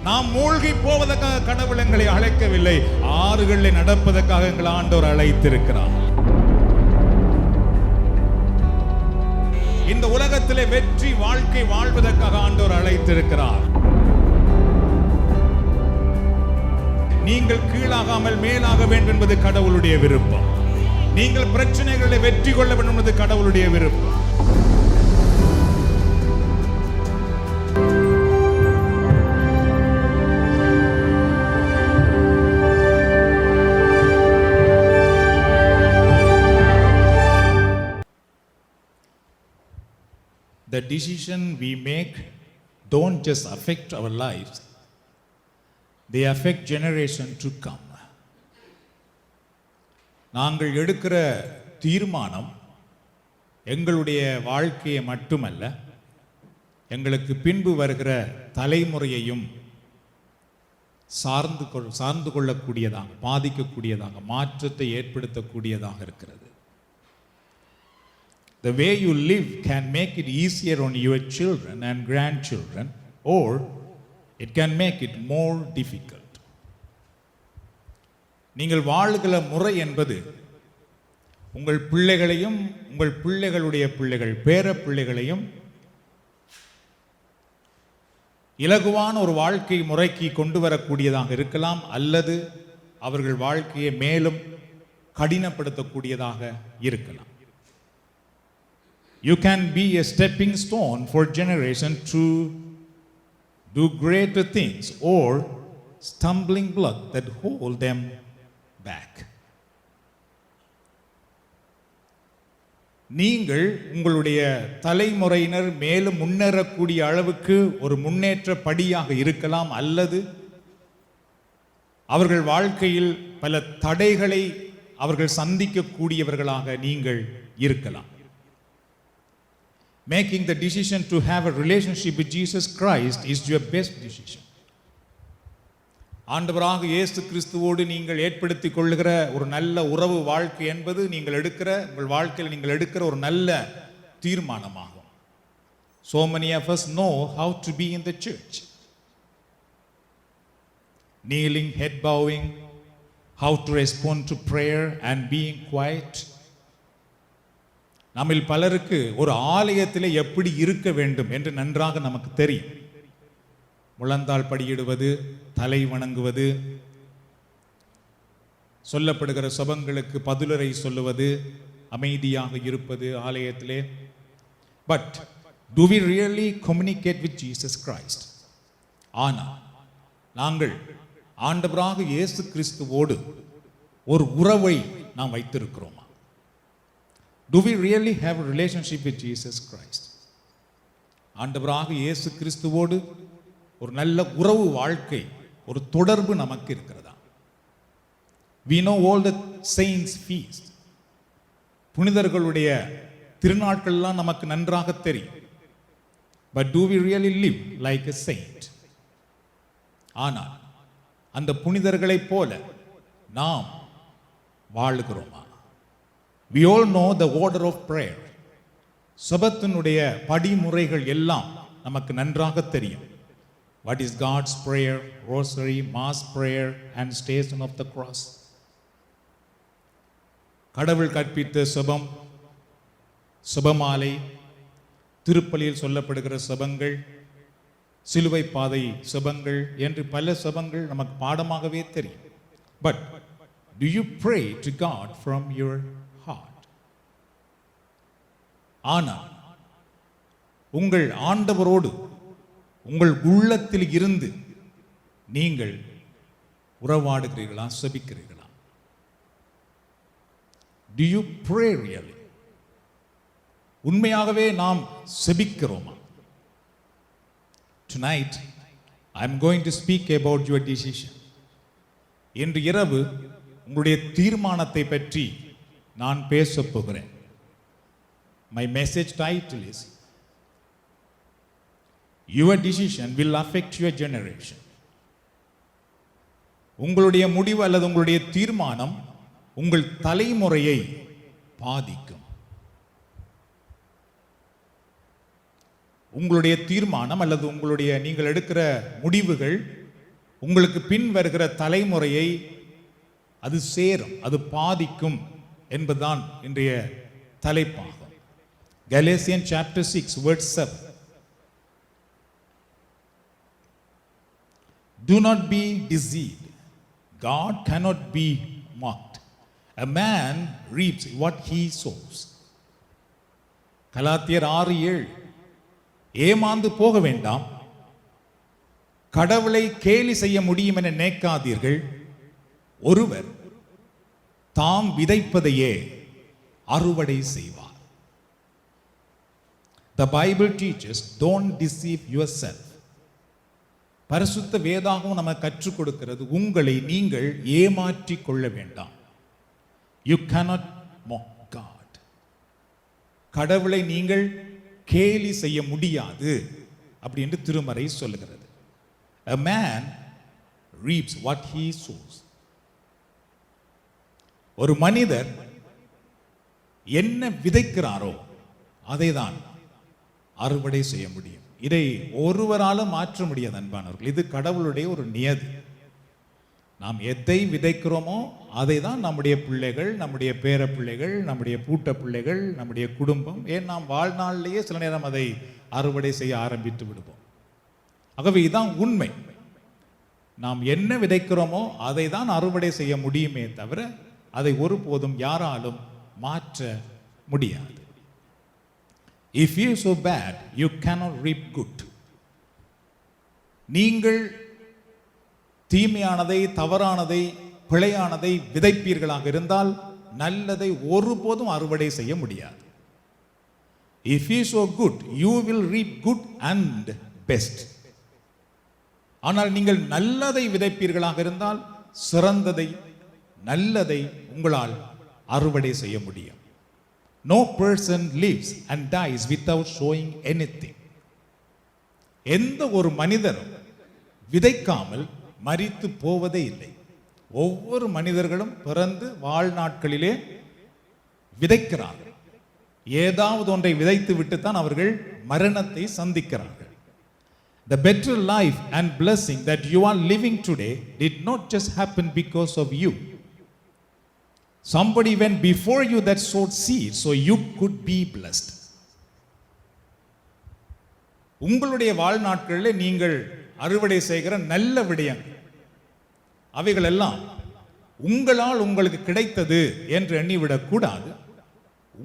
நாம் மூழ்கி போவதற்காக கடவுள் எங்களை அழைக்கவில்லை, ஆறுகளில் நடப்பதற்காக எங்கள் ஆண்டவர் அழைத்திருக்கிறார். இந்த உலகத்திலே வெற்றி வாழ்க்கை வாழ்வதற்காக ஆண்டவர் அழைத்திருக்கிறார். நீங்கள் கீழாகாமல் மேலாக வேண்டும் என்பது கடவுளுடைய விருப்பம். நீங்கள் பிரச்சனைகளை வெற்றி கொள்ள வேண்டும் என்பது கடவுளுடைய விருப்பம். The decision we make don't just affect our lives, they affect generation to come. நாங்கள் எடுக்கிற தீர்மானம் எங்களுடைய வாழ்க்கையை மட்டுமல்ல, எங்களுக்கு பின்பு வருகிற தலைமுறையையும் சார்ந்து கொள்ளக்கூடியதாக, பாதிக்கக்கூடியதாக, மாற்றத்தை ஏற்படுத்தக்கூடியதாக இருக்கிறது. The way you live can make it easier on your children and grandchildren, or it can make it more difficult. நீங்கள் வாழுகிற முறை என்பது உங்கள் பிள்ளைகளையும் உங்கள் பிள்ளைகளுடைய பிள்ளைகள் பேர பிள்ளைகளையும் இலகுவான ஒரு வாழ்க்கை முறைக்கு கொண்டு வரக்கூடியதாக இருக்கலாம், அல்லது அவர்கள் வாழ்க்கையை மேலும் கடினப்படுத்தக்கூடியதாக இருக்கலாம். You can be a stepping stone for generation to do greater things, or stumbling block that hold them back. நீங்கள் உங்களுடைய தலைமுறையினர் மேலும் முன்னேறக்கூடிய அளவுக்கு ஒரு முன்னேற்ற படியாக இருக்கலாம், அல்லது அவர்கள் வாழ்க்கையில் பல தடைகளை அவர்கள் சந்திக்கக்கூடியவர்களாக நீங்கள் இருக்கலாம். Making the decision to have a relationship with Jesus Christ is your best decision. ஆண்டவராக இயேசு கிறிஸ்துவோடு நீங்கள் ஏற்படுத்திக் கொள்ளுகிற ஒரு நல்ல உறவு வாழ்க்கை என்பது நீங்கள் எடுக்கிற உங்கள் வாழ்க்கையில் நீங்கள் எடுக்கிற ஒரு நல்ல தீர்மானமாகும். So many of us know how to be in the church. Kneeling, head bowing, how to respond to prayer and being quiet. நம்மில் பலருக்கு ஒரு ஆலயத்தில் எப்படி இருக்க வேண்டும் என்று நன்றாக நமக்கு தெரியும். முழந்தாள் படியிடுவது, தலை வணங்குவது, சொல்லப்படுகிற சபங்களுக்கு பதிலுரை சொல்லுவது, அமைதியாக இருப்பது ஆலயத்திலே. But do we really communicate with Jesus Christ? ஆனால் நாங்கள் ஆண்டவராக இயேசு கிறிஸ்துவோடு ஒரு உறவை நாம் வைத்திருக்கிறோமா? Do we really have a relationship with Jesus Christ? ஆண்டவராக இயேசு கிறிஸ்துவோடு ஒரு நல்ல உறவு வாழ்க்கை, ஒரு தொடர்பு நமக்கு இருக்கிறதா? We know all the saints feast. புனிதர்களுடைய திருநாட்கள்லாம் நமக்கு நன்றாக தெரியும். But do we really live like a saint? ஆனால் அந்த புனிதர்களைப் போல நாம் வாழுகிறோமா? We all know the order of prayer. சபத்தினுடைய படிமுறைகள் எல்லாம் நமக்கு நன்றாக தெரியும். What is God's prayer, rosary, mass prayer and station of the cross? கடவுள் கற்பித்த செபம், செபமாலை, திருப்பலியில் சொல்லப்படுகிற செபங்கள், சிலுவை பாதை செபங்கள் என்று பல செபங்கள் நமக்கு பாடமாகவே தெரியும். But do you pray to God from your heart? ஆனால் உங்கள் ஆண்டவரோடு உங்கள் உள்ளத்தில் இருந்து நீங்கள் உறவாடுகிறீர்களா, செபிக்கிறீர்களா? Do you pray really? உண்மையாகவே நாம் செபிக்கிறோமா? Tonight I am going to speak about your decision. இன்று இரவு உங்களுடைய தீர்மானத்தை பற்றி நான் பேசப் போகிறேன். My message title is Your decision will affect your generation. உங்களுடைய முடிவு அல்லது உங்களுடைய தீர்மானம் உங்கள் தலைமுறையை பாதிக்கும். உங்களுடைய தீர்மானம் அல்லது நீங்கள் எடுக்கிற முடிவுகள் உங்களுக்கு பின் வருகிற தலைமுறையை அது சேரும், அது பாதிக்கும் என்பதுதான் இன்றைய தலைப்பாகும். Galatians chapter 6 verse 7. Do not be deceived. God cannot be mocked. A man reaps what he sows. கலாத்தியர் 6:7. ஏமாந்து போக வேண்டாம், கடவுளை கேலி செய்ய முடியும் என நினைக்காதீர்கள். ஒருவர் தாம் விதைப்பதையே அறுவடை செய்வார். The Bible teaches, don't deceive yourself. பரிசுத்த வேதாகம் நமக்கு கற்றுக் கொடுக்கிறது, உங்களை நீங்கள் ஏமாற்றிக் கொள்ள வேண்டாம். You cannot mock God. கடவுளை நீங்கள் கேலி செய்ய முடியாது அப்படி என்று திருமறை சொல்லுகிறது. A man reaps what he sows. ஒரு மனிதர் என்ன விதைக்கிறாரோ அதை தான் அறுவடை செய்ய முடியும். இதை ஒருவராலும் மாற்ற முடியாது அன்பானவர்கள். இது கடவுளுடைய ஒரு நியதி. நாம் எதை விதைக்கிறோமோ அதை தான் நம்முடைய பிள்ளைகள், நம்முடைய பேர பிள்ளைகள், நம்முடைய பூட்ட பிள்ளைகள், நம்முடைய குடும்பம், ஏன் நாம் வாழ்நாளிலேயே சில நேரம் அதை அறுவடை செய்ய ஆரம்பித்து விடுவோம். ஆகவே இதுதான் உண்மை. நாம் என்ன விதைக்கிறோமோ அதை தான் அறுவடை செய்ய முடியுமே தவிர அதை ஒருபோதும் யாராலும் மாற்ற முடியாது. If you sow bad, you cannot reap good. நீங்கள் தீமையானதை, தவறானதை, பிழையானதை விதைப்பீர்களாக இருந்தால் நல்லதை ஒருபோதும் அறுவடை செய்ய முடியாது. If you sow good, you will reap good and best. ஆனால் நீங்கள் நல்லதை விதைப்பீர்களாக இருந்தால் சிறந்ததை, நல்லதை உங்களால் அறுவடை செய்ய முடியும். No person lives and dies without sowing anything. எந்த ஒரு மனிதனும் விதைக்காமல் மரித்து போவதே இல்லை. ஒவ்வொரு மனிதர்களும் பிறந்து வாழ்நாட்களிலே விதைக்கிறார்கள். ஏதாவது ஒன்றை விதைத்து விட்டுத்தான் அவர்கள் மரணத்தை சந்திக்கிறார்கள். The better life and blessing that you are living today did not just happen because of you. Somebody went before you that sowed seed so you could be blessed. உங்களுடைய வாழ்நாட்களில் நீங்கள் அறுவடை செய்கிற நல்ல விடயங்கள் அவைகள் எல்லாம் உங்களால் உங்களுக்கு கிடைத்தது என்று எண்ணிவிடக் கூடாது.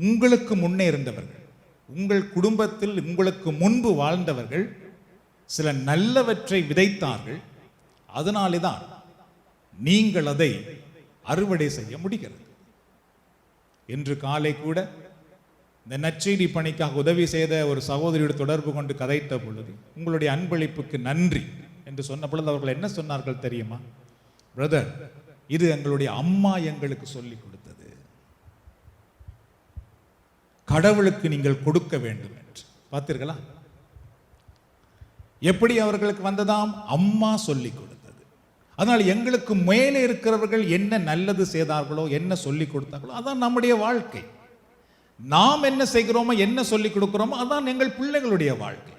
உங்களுக்கு முன்னே இருந்தவர்கள், உங்கள் குடும்பத்தில் உங்களுக்கு முன்பு வாழ்ந்தவர்கள் சில நல்லவற்றை விதைத்தார்கள். அதனாலே தான் நீங்கள் அதை அறுவடை செய்ய முடிகிறது. இன்று காலை கூட இந்த நற்செய்தி பணிக்காக உதவி செய்த ஒரு சகோதரியோடு தொடர்பு கொண்டு கதைத்த பொழுது, உங்களுடைய அன்பளிப்புக்கு நன்றி என்று சொன்ன பொழுது அவர்கள் என்ன சொன்னார்கள் தெரியுமா? பிரதர், இது எங்களுடைய அம்மா எங்களுக்கு சொல்லிக் கொடுத்தது, கடவுளுக்கு நீங்கள் கொடுக்க வேண்டும் என்று. பார்த்தீர்களா எப்படி அவர்களுக்கு வந்ததாம்? அம்மா சொல்லிக் கொடுத்தது. அதனால் எங்களுக்கு மேலே இருக்கிறவர்கள் என்ன நல்லது செய்தார்களோ, என்ன சொல்லிக் கொடுத்தார்களோ அதான் நம்முடைய வாழ்க்கை. நாம் என்ன செய்கிறோமோ, என்ன சொல்லிக் கொடுக்கிறோமோ அதான் எங்கள் பிள்ளைகளுடைய வாழ்க்கை.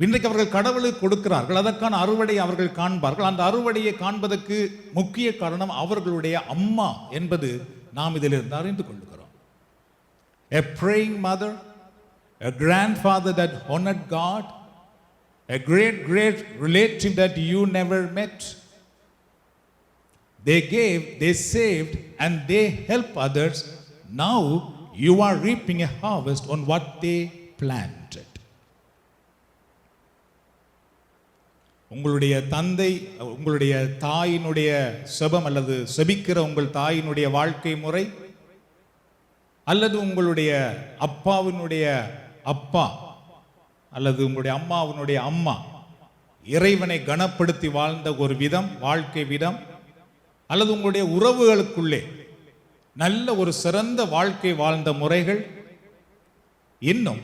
இன்றைக்கு அவர்கள் கடவுளுக்கு கொடுக்கிறார்கள், அதற்கான அறுவடை அவர்கள் காண்பார்கள். அந்த அறுவடையை காண்பதற்கு முக்கிய காரணம் அவர்களுடைய அம்மா என்பது நாம் இதிலிருந்து அறிந்து கொள்கிறோம். A praying mother, a grandfather that honored God, a great relative that you never met. They gave, they saved, and they helped others. Now you are reaping a harvest on what they planted. உங்களுடைய தந்தை, உங்களுடைய தாயினுடைய செபம் அல்லது செபிக்கிற உங்கள் தாயினுடைய வாழ்க்கை முறை, அல்லது உங்களுடைய அப்பாவினுடைய அப்பா அல்லது உங்களுடைய அம்மாவினுடைய அம்மா இறைவனை கனப்படுத்தி வாழ்ந்த ஒரு விதம், வாழ்க்கை விதம், அல்லது உங்களுடைய உறவுகளுக்குள்ளே நல்ல ஒரு சிறந்த வாழ்க்கை வாழ்ந்த முறைகள், இன்னும்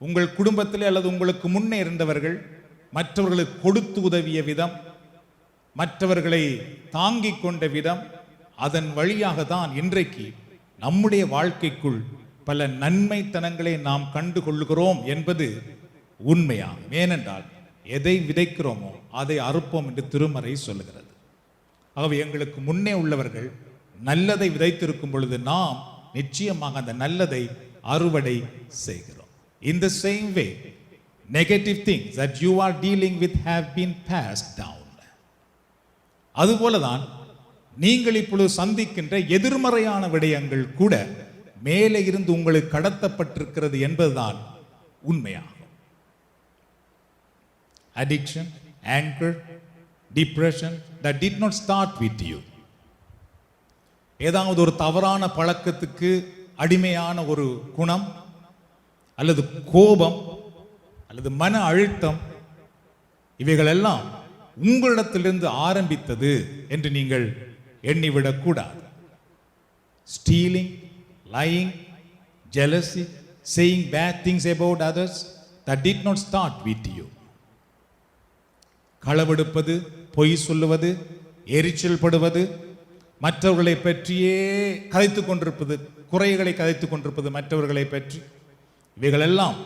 உங்கள் குடும்பத்திலே அல்லது உங்களுக்கு முன்னே இருந்தவர்கள் மற்றவர்களுக்கு கொடுத்து உதவிய விதம், மற்றவர்களை தாங்கிக் கொண்ட விதம், அதன் வழியாக தான் இன்றைக்கு நம்முடைய வாழ்க்கைக்குள் பல நன்மைத்தனங்களை நாம் கண்டு கொள்கிறோம் என்பது உண்மையாகும். ஏனென்றால் எதை விதைக்கிறோமோ அதை அறுப்போம் என்று திருமறை சொல்லுகிறது. ஆகவே எங்களுக்கு முன்னே உள்ளவர்கள் நல்லதை விதைத்திருக்கும் பொழுது நாம் நிச்சயமாக அந்த நல்லதை அறுவடை செய்கிறோம். In the same way, negative things that you are dealing with have been passed down. அதுபோலதான் நீங்கள் இப்பொழுது சந்திக்கின்ற எதிர்மறையான விடயங்கள் கூட மேலே இருந்து உங்களுக்கு கடத்தப்பட்டிருக்கிறது என்பதுதான் உண்மையாகும். Addiction, anger, depression that did not start with you. ஏதாவது ஒரு தவறான பழக்கத்துக்கு அடிமையான ஒரு குணம் அல்லது கோபம் அல்லது மன அழுத்தம், இவைகளெல்லாம் உங்களிடத்திலிருந்து ஆரம்பித்தது என்று நீங்கள் எண்ணிவிடக்கூடாது. Stealing, lying, jealousy, saying bad things about others, that did not start with you. களவெடுப்பது, பொய் சொல்லுவது, எரிச்சல் படுவது, மற்றவர்களை பற்றியே கதைத்து கொண்டிருப்பது, குறைகளை கதைத்து கொண்டிருப்பது மற்றவர்களை பற்றி, இவைகளெல்லாம்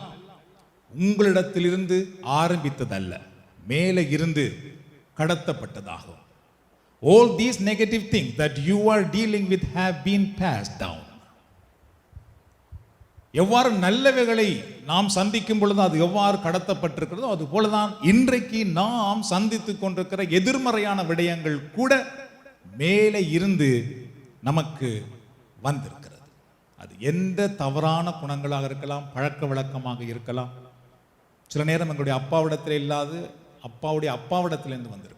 உங்களிடத்திலிருந்து ஆரம்பித்ததல்ல, மேலே இருந்து கடத்தப்பட்டதாகும். All these negative things that you are dealing with have been passed down. எவ்வாறு நல்லவைகளை நாம் சந்திக்கும் பொழுது அது எவ்வாறு கடத்தப்பட்டிருக்கிறதோ அது போலதான் இன்றைக்கு நாம் சந்தித்துக் கொண்டிருக்கிற எதிர்மறையான விடயங்கள் கூட மேலே இருந்து நமக்கு வந்திருக்கிறது. அது எந்த தவறான குணங்களாக இருக்கலாம், பழக்க வழக்கமாக இருக்கலாம். சில நேரம் எங்களுடைய அப்பாவிடத்தில் இல்லாது அப்பாவுடைய அப்பாவிடத்திலிருந்து வந்திருக்கலாம்.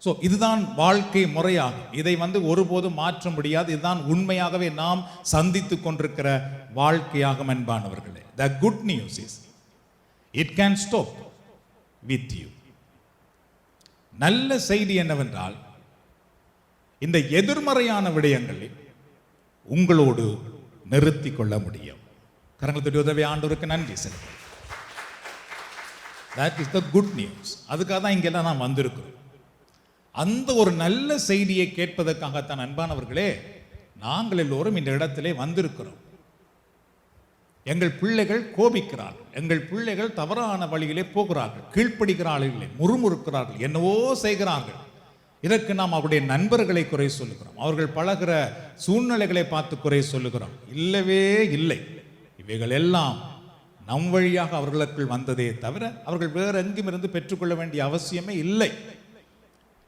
ஸோ இதுதான் வாழ்க்கை முறையாகும். இதை ஒருபோதும் மாற்ற முடியாது. இதுதான் உண்மையாகவே நாம் சந்தித்துக் கொண்டிருக்கிற வாழ்க்கையாகும் அன்பானவர்களே. The good news is it can stop with you. நல்ல செய்தி என்னவென்றால் இந்த எதிர்மறையான விடயங்களை உங்களோடு நிறுத்தி கொள்ள முடியும். கரங்களை உதவி ஆண்டவருக்கு நன்றி செலுத்து. That is the good news. அதுக்காக தான் இங்கெல்லாம் நாம் வந்திருக்கிறோம். அந்த ஒரு நல்ல செய்தியை கேட்பதற்காகத்தான் அன்பானவர்களே நாங்கள் எல்லோரும் இந்த இடத்திலே வந்திருக்கிறோம். எங்கள் பிள்ளைகள் கோபிக்கிறார்கள், எங்கள் பிள்ளைகள் தவறான வழியிலே போகிறார்கள், கீழ்ப்படுகிறார்கள் இல்லை, முறுமுறுக்கிறார்கள், என்னவோ செய்கிறார்கள். இதற்கு நாம் அவருடைய நண்பர்களை குறை சொல்லுகிறோம், அவர்கள் பழகிற சூழ்நிலைகளை பார்த்து குறை சொல்லுகிறோம். இல்லவே இல்லை. இவைகள் எல்லாம் நம் வழியாக அவர்களுக்குள் வந்ததே தவிர அவர்கள் வேறு எங்கும் இருந்து பெற்றுக்கொள்ள வேண்டிய அவசியமே இல்லை.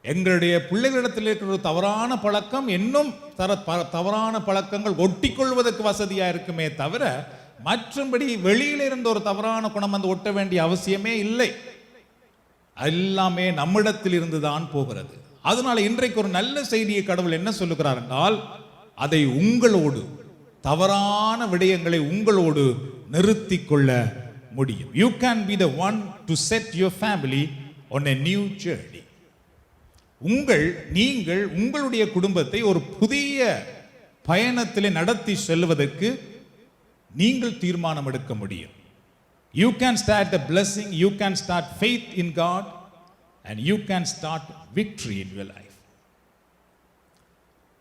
எங்களுடைய பிள்ளைகளிடத்தில் இருக்கிற ஒரு தவறான பழக்கம் இன்னும் தவறான பழக்கங்கள் ஒட்டி கொள்வதற்கு வசதியா இருக்குமே தவிர மற்றபடி வெளியில இருந்த ஒரு தவறான குணம் ஒட்ட வேண்டிய அவசியமே இல்லை. எல்லாமே நம்மிடத்தில் இருந்துதான் போகிறது. அதனால இன்றைக்கு ஒரு நல்ல செய்தியை கடவுள் என்ன சொல்லுகிறார் என்றால், அதை உங்களோடு, தவறான விடயங்களை உங்களோடு நிறுத்தி கொள்ள முடியும். You can be the one to set your family on a new journey. நீங்கள் உங்களுடைய குடும்பத்தை ஒரு புதிய பயணத்திலே நடத்தி செல்வதற்கு நீங்கள் தீர்மானம் எடுக்க முடியும். You can start the blessing, you can start faith in God, and you can start victory in your life.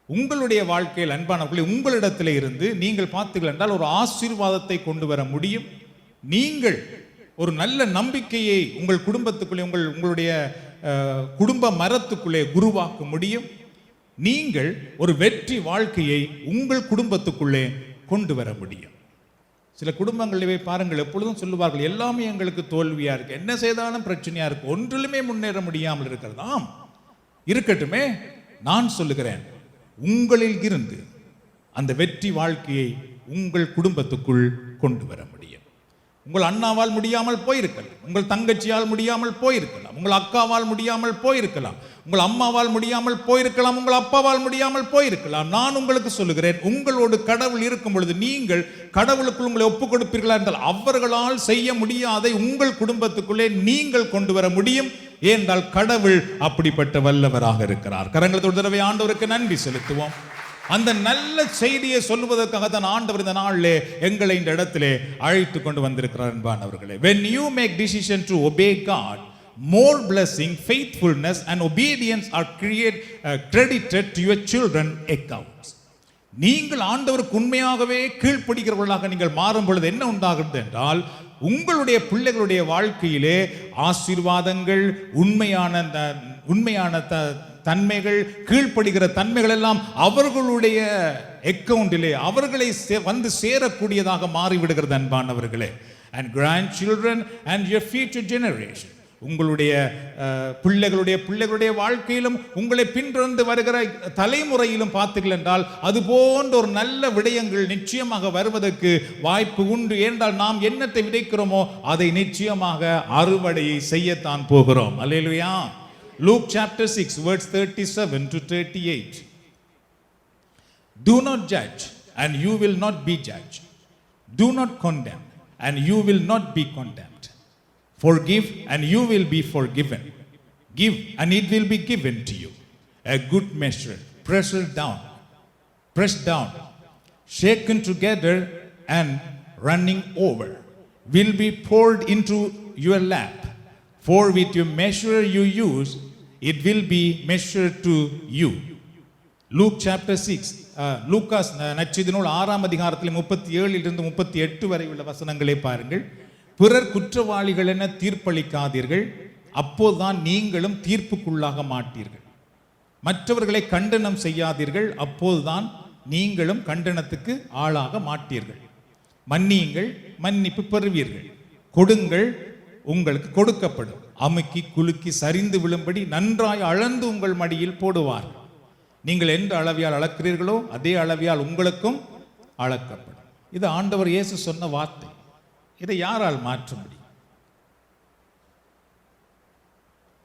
உங்களுடைய வாழ்க்கையில் அன்பானவர்களே, உங்களிடத்திலே இருந்து நீங்கள் பார்த்தீர்கள் என்றால் ஒரு ஆசீர்வாதத்தை கொண்டு வர முடியும். நீங்கள் ஒரு நல்ல நம்பிக்கையை உங்கள் குடும்பத்துக்குள்ளே, உங்களுடைய குடும்ப மரத்துக்குள்ளே உருவாக்க முடியும். நீங்கள் ஒரு வெற்றி வாழ்க்கையை உங்கள் குடும்பத்துக்குள்ளே கொண்டு வர முடியும். சில குடும்பங்களிலே பாருங்கள், எப்பொழுதும் சொல்லுவார்கள், எல்லாமே எங்களுக்கு தோல்வியா இருக்கு, என்ன செய்தாலும் பிரச்சனையா இருக்கு, ஒன்றிலுமே முன்னேற முடியாமல் இருக்கிறதாம். இருக்கட்டுமே, நான் சொல்லுகிறேன், உங்களில் இருந்து அந்த வெற்றி வாழ்க்கையை உங்கள் குடும்பத்துக்குள் கொண்டு வர முடியும். உங்கள் அண்ணாவால் முடியாமல் போயிருக்கலாம், உங்கள் தங்கச்சியால் முடியாமல் போயிருக்கலாம், உங்கள் அக்காவால் முடியாமல் போயிருக்கலாம், உங்கள் அம்மாவால் முடியாமல் போயிருக்கலாம், உங்கள் அப்பாவால் முடியாமல் போயிருக்கலாம். நான் உங்களுக்கு சொல்லுகிறேன், உங்களோடு கடவுள் இருக்கும் பொழுது நீங்கள் கடவுளுக்குள் உங்களை ஒப்புக் கொடுப்பீர்களா என்றால் அவர்களால் செய்ய முடியாதை உங்கள் குடும்பத்துக்குள்ளே நீங்கள் கொண்டு வர முடியும். ஏனென்றால் கடவுள் அப்படிப்பட்ட வல்லவராக இருக்கிறார். கரங்களை ஒரு தடவை ஆண்டவருக்கு நன்றி செலுத்துவோம். அந்த நல்ல செய்தியை சொல்லுவதற்காக தான் ஆண்டவர் இந்த நாளிலே எங்களை இந்த இடத்திலே அழைத்து கொண்டு வந்திருக்கிறார் அன்பானவர்களே. When you make decision to obey God, more blessing, faithfulness and obedience are credited to your children accounts. நீங்கள் ஆண்டவருக்கு உண்மையாகவே கீழ்ப்படுகிறவர்களாக நீங்கள் மாறும் பொழுது என்ன உண்டாகிறது என்றால், உங்களுடைய பிள்ளைகளுடைய வாழ்க்கையிலே ஆசீர்வாதங்கள், உண்மையான தன்மைகள், கீழ்ப்படுகிற தன்மைகள் எல்லாம் அவர்களுடைய அக்கவுண்டிலே அவர்களை வந்து சேரக்கூடியதாக மாறிவிடுகிறது அன்பானவர்களே. And grandchildren and your future generation, உங்களுடைய பிள்ளைகளுடைய வாழ்க்கையிலும் உங்களை பின்தொடர்ந்து வருகிற தலைமுறையிலும் பார்த்தீர்கள் என்றால் அது போன்ற ஒரு நல்ல விடயங்கள் நிச்சயமாக வருவதற்கு வாய்ப்பு உண்டு. ஏனென்றால் நாம் என்னத்தை விதைக்கிறோமோ அதை நிச்சயமாக அறுவடையை செய்யத்தான் போகிறோம். அல்லேலூயா. Luke chapter 6 verse 37 to 38. Do not judge and you will not be judged. Do not condemn and you will not be condemned. Forgive and you will be forgiven. Give and it will be given to you. A good measure, pressed down, shaken together and running over, will be poured into your lap. For with your measure you use, it will be measured to you. Luke chapter 6, Lucas நற்செய்தி நூல் 6ஆம் அதிகாரத்தில் 37 இலிருந்து 38 வரை உள்ள வசனங்களை பாருங்கள். பிறர் குற்றவாளிகள் என தீர்ப்பளிக்காதீர்கள், அப்போதுதான் நீங்களும் தீர்ப்புக்குள்ளாக மாட்டீர்கள். மற்றவர்களை கண்டனம் செய்யாதீர்கள், அப்போதுதான் நீங்களும் கண்டனத்துக்கு ஆளாக மாட்டீர்கள். மன்னியுங்கள், மன்னிப்பு பெறுவீர்கள். கொடுங்கள், உங்களுக்கு கொடுக்கப்படும். அமுக்கி குலுக்கி சரிந்து விழும்படி நன்றாய் அளந்து உங்கள் மடியில் போடுவார்கள். நீங்கள் எந்த அளவியால் அளக்கிறீர்களோ அதே அளவியால் உங்களுக்கும் அளக்கப்படும். இது ஆண்டவர் இயேசு சொன்ன வார்த்தை. இதை யாரால் மாற்ற முடியும்?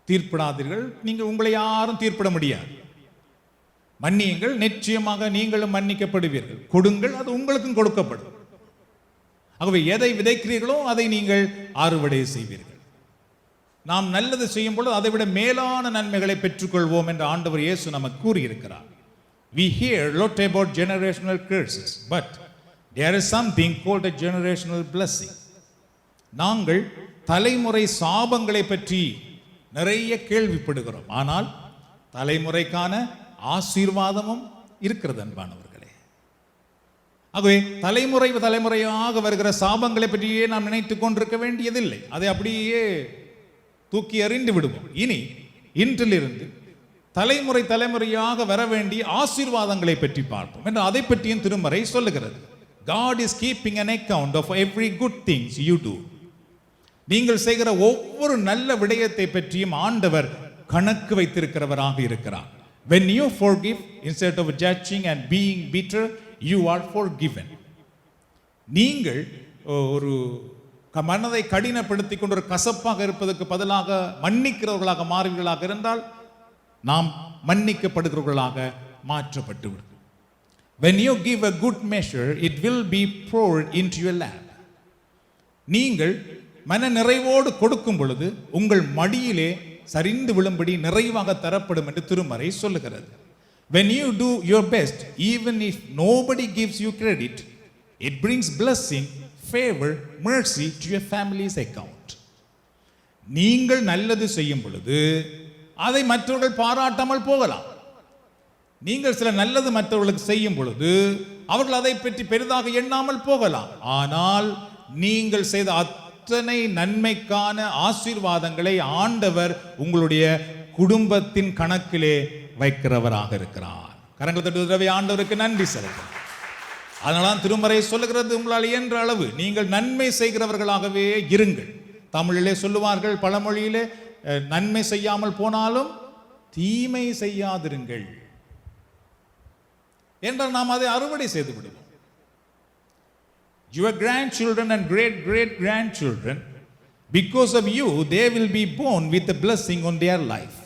தீர்ப்பிடாதீர்கள், நீங்கள் உங்களை யாரும் தீர்ப்பிட முடியாது. மன்னியுங்கள், நிச்சயமாக நீங்களும் மன்னிக்கப்படுவீர்கள். கொடுங்கள், அது உங்களுக்கும் கொடுக்கப்படும். ஆகவே எதை விதைக்கிறீர்களோ அதை நீங்கள் அறுவடை செய்வீர்கள். நாம் நல்லது செய்யும் பொழுது அதை விட மேலான நன்மைகளை பெற்றுக்கொள்வோம் என்று ஆண்டவர் இயேசு நமக்கு கூறியிருக்கிறார். We hear a lot about generational curses, but there is something called a generational blessing. நாங்கள் தலைமுறை சாபங்களை பற்றி நிறைய கேள்விப்படுகிறோம், ஆனால் தலைமுறைக்கான ஆசீர்வாதமும் இருக்கிறது அன்பானவர்களே. ஆகவே தலைமுறையாக வருகிற சாபங்களை பற்றியே நாம் நினைத்துக் கொண்டிருக்க வேண்டியதில்லை. அதை அப்படியே தூக்கி எறிந்து விடுவோம். இன்றிலிருந்து தலைமுறையாக வர வேண்டிய ஆசீர்வாதங்களை பற்றி பார்ப்போம் என்று அதை பற்றியும் திருமறை சொல்லுகிறது. God is keeping an account of every good things you do. நீங்கள் செய்கிற ஒவ்வொரு நல்ல விடயத்தை பற்றியும் ஆண்டவர் கணக்கு வைத்திருக்கிறவராக இருக்கிறார். When you forgive instead of judging and being bitter, you are forgiven. நீங்கள் ஒரு மனதை கடினப்படுத்திக் கொண்டு ஒரு கசப்பாக இருப்பதற்கு பதிலாக மன்னிக்கிறவர்களாக மாறுவீர்களாக இருந்தால் நாம் மன்னிக்கப்படுகிறவர்களாக மாற்றப்பட்டுவிடும். When you give a good measure, it will be poured into your lap. நீங்கள் மன நிறைவோடு கொடுக்கும் பொழுது உங்கள் மடியிலே சரிந்து விழும்படி நிறைவாக தரப்படும் என்று திருமறை சொல்லுகிறது. When you do your best, even if nobody gives you credit, it brings blessing, favor, mercy to your family's account. நீங்கள் நல்லது செய்யும் பொழுது அதை மற்றவர்கள் பாராட்டாமல் போகலாம். நீங்கள் சில நல்லது மற்றவர்களுக்கு செய்யும் பொழுது அவர்கள் அதை பற்றி பெரிதாக எண்ணாமல் போகலாம். ஆனால் நீங்கள் செய்த அத்தனை நன்மைக்கான ஆசீர்வாதங்களை ஆண்டவர் உங்களுடைய குடும்பத்தின் கணக்கிலே வைக்கிறவராக இருக்கிறார். கரங்களை தட்டுவதற்கு ஆண்டவருக்கு நன்றி செலுத்துங்கள். அதனால திருமறை சொல்லுகிறது, உங்களால் இயன்ற அளவு நீங்கள் நன்மை செய்கிறவர்களாகவே இருங்கள். தமிழிலே சொல்லுவார்கள், பழமொழியிலே, நன்மை செய்யாமல் போனாலும் தீமை செய்யாதிருங்கள் என்றால் நாம் அதை அறுவடை செய்து விடுவோம். Your grandchildren and great grandchildren, because of you, they will be born with a blessing on their life.